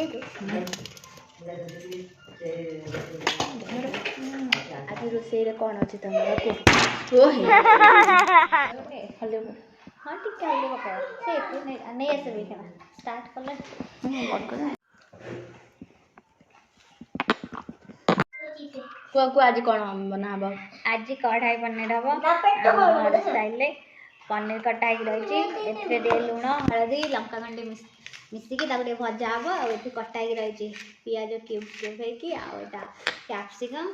आज रोषे कौन अच्छे तुम हाँ टी हल्दी पकाओ नहीं आसे भी स्टार्ट कले को आज कौन बना आज कढ़ाई पनीर हम स्टाइल पनीर कटा रही लुण हलदी लंका खंडे मिसिकी भजा हम आठ कटा रही पियाज क्यूब क्यूब होटा कैप्सिकम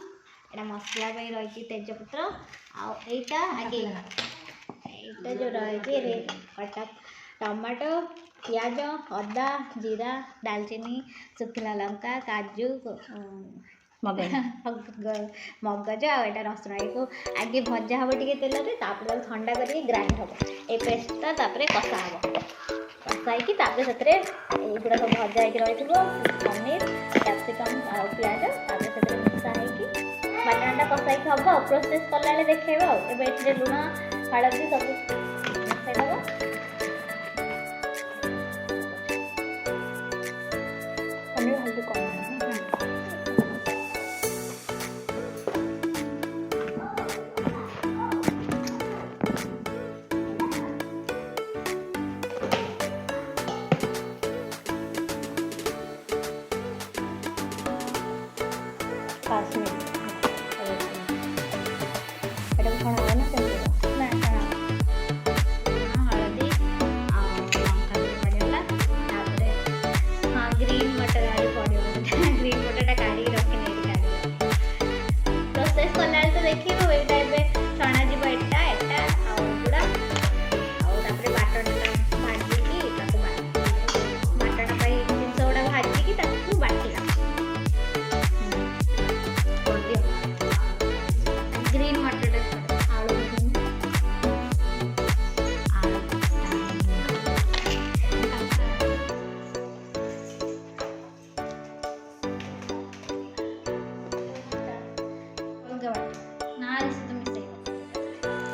एटा मसला रही तेजपत्र आईटा आगे यहाँ जो रही कटा टमाटो पियाज अदा जीरा दालचीनी सुखिला लंका काजू मगज आटा रसुण को आगे भजा हम टे तेल ठंडा कर ग्राइंड हम ये पेस्टा कषा हम कषाई से गुड़ा सब भजा रही पनीर कैप्सिकम पियाज मिसा बाटणटा कषाई हम प्रोसेस कला देखा ये लुण हलदी सब मिसाइदेव पनीर हल्दी कम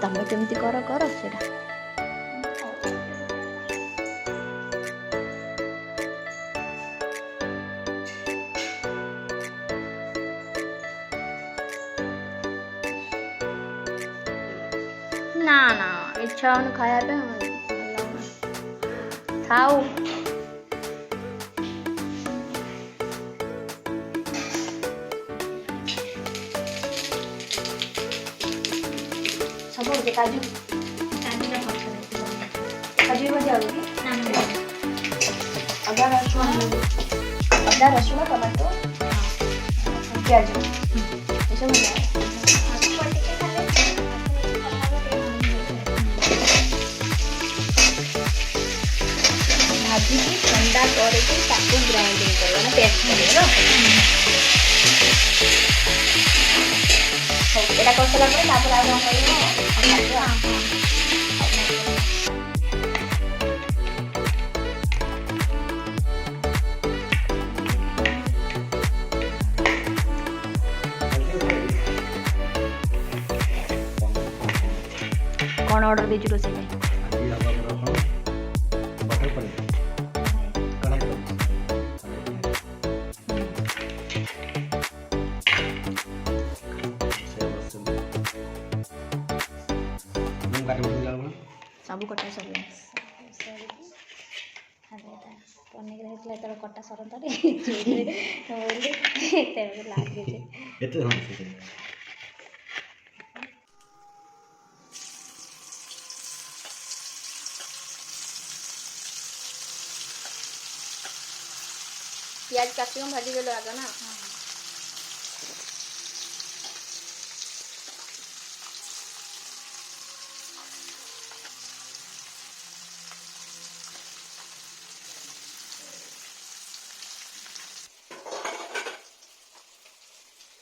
तमें केमती कर ना ना इच्छा खाया खाओ काजू काजू भजा अदा रसुण टमाटो प्याज ये सब भाजी ठंडा करके ग्राइंडिंग कर पेस्ट कर कर सारा कौन ऑर्डर दीजिए रोसे में सब कटा सर पनीर होता कटा सरता लगे प्याज कैप्सिकम भाजी देलो आगे ना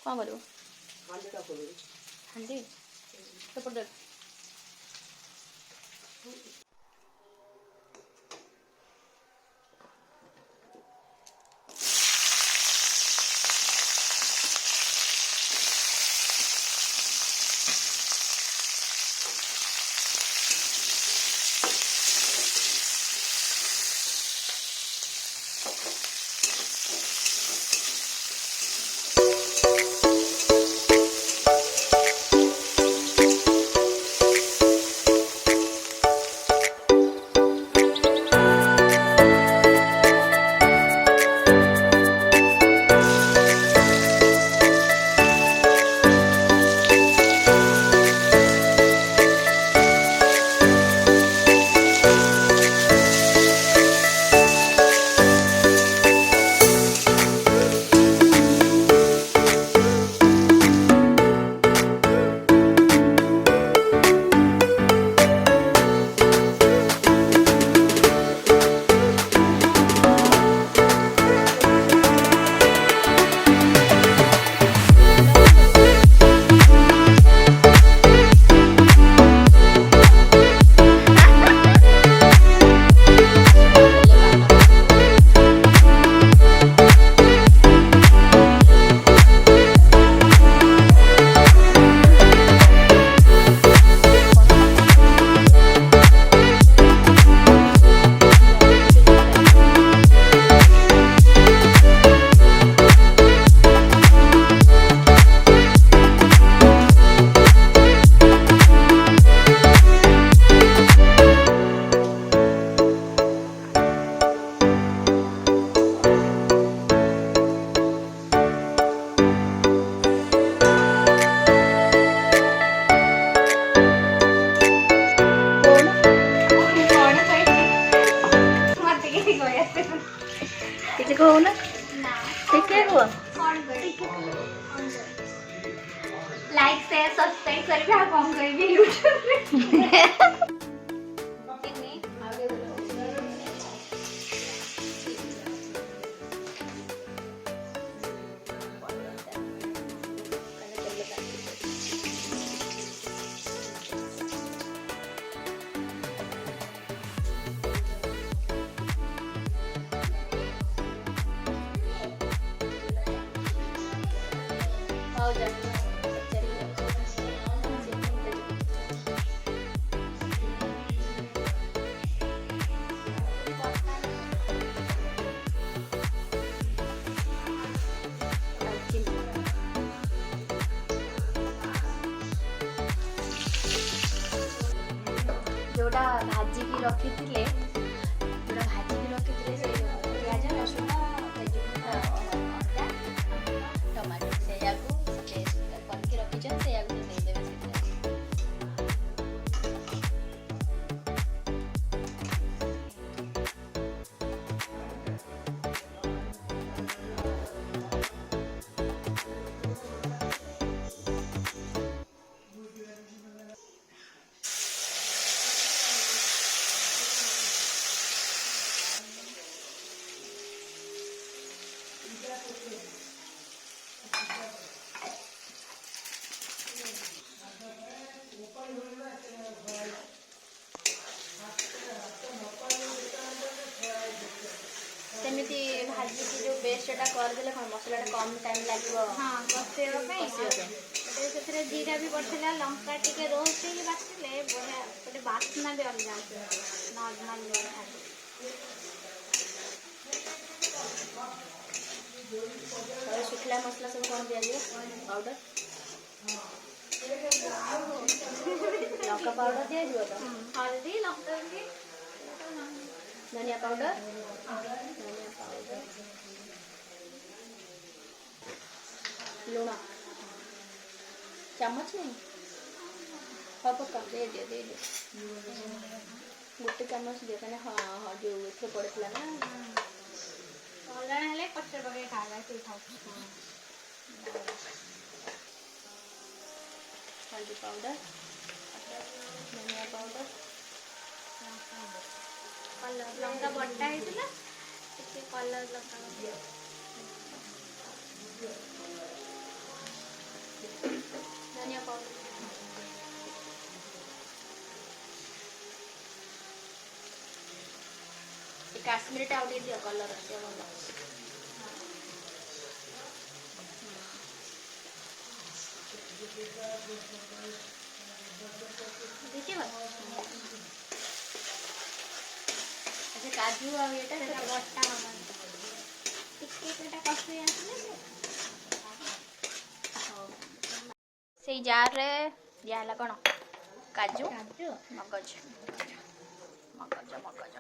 कौन करो हाँ जी तो पड़ କହୁନା ନା ଟିକେ କୁହ। କଣ କହିବି ଲାଇକ୍ ସେୟାର ସବସ୍କ୍ରାଇବ କରିବି ଆଉ କଣ କହିବି ୟୁଟ୍ୟୁବରେ जोड़ा भाजिकी रखिथिले से पियाज रसुण अदा टमाटो से पेस्ट करके रखिछन से दे देबे सेमिति भाजी की जो पेस्टा करदेले कौन मसला कम टाइम लगे हाँ कषापे जीरा भी पड़ता लंका टे रोस्ट बाटिले बढ़िया गोटे बास्ना भी अलग नॉर्मल शुखला मसला सब कौन दिया पाउडर लंका पाउडर दिया तो हल्दी लंका धनिया पाउडर लुण चामच नहीं हाँ पक्का दे दे गोटे चामच दिए कहने हाँ हाँ जो इथे पड़ता ना अलग पचर पकड़ खा हल्दी पाउडर धनिया पाउडर कलर लंका बटा होता कलर लंका धनिया पाउडर काश्मीरी टा आउट दियो कलर आसे भलो देखिए अच्छा काजू आ एटा बटा हम टिकेटा कष्ट आसले से जार रे दियाला कौन काजू मगज मगज मगज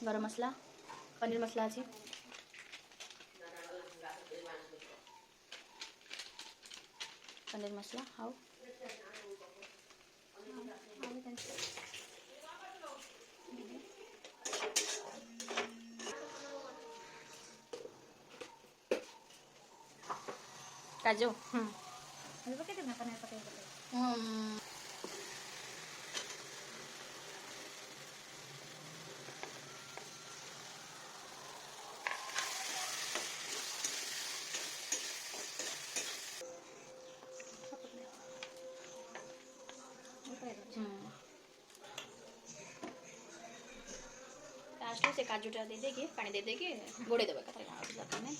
गरम मसला पनीर मसला अच्छी पनीर मसला हाउ काजू लास्ट से काजूटा दे देके पानी दे देके गोड़े देवे कथा नहीं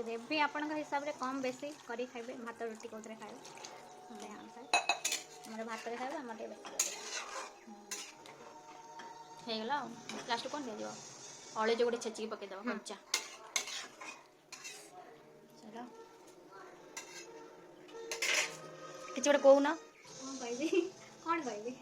ग्रेवी आपण हिसाब से कम बेसी करी खाइबे भात रोटी कोथरे खाइबे से अनुसार हमर भात रे खाइबे हमर बेसी हे गला लास्ट कोन दे दियो अळे जो गोटे छेची पके दबा कच्चा चलो किछ गोटे कहू ना हां कहबी कोन कहबी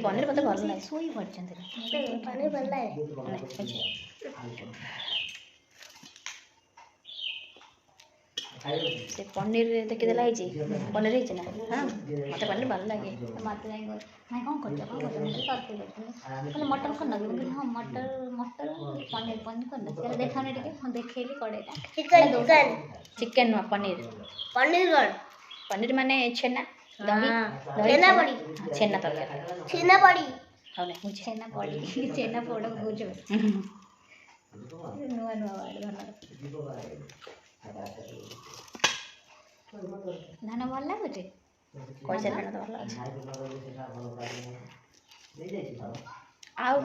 पनीर मत भल लगे सोई पड़ते पनीर भल लगे से पनीर देखी देला पनीर है ना हाँ मत पनीर भल लगे मत जाए मैं कौन कर मटन कर लगे हाँ मटर मटर पनीर पनीर कर देखा नहीं देखेली कड़ेटा चिकन चिकन नुआ पनीर पनीर पनीर माने छेना दही छेना पड़ी छेना तरकारी छेना पड़ी हाँ नहीं छेना पड़ी छेना पोड़ बुझ नुआ नुआ धान भल लगुचे कैसे धान तो भल आउ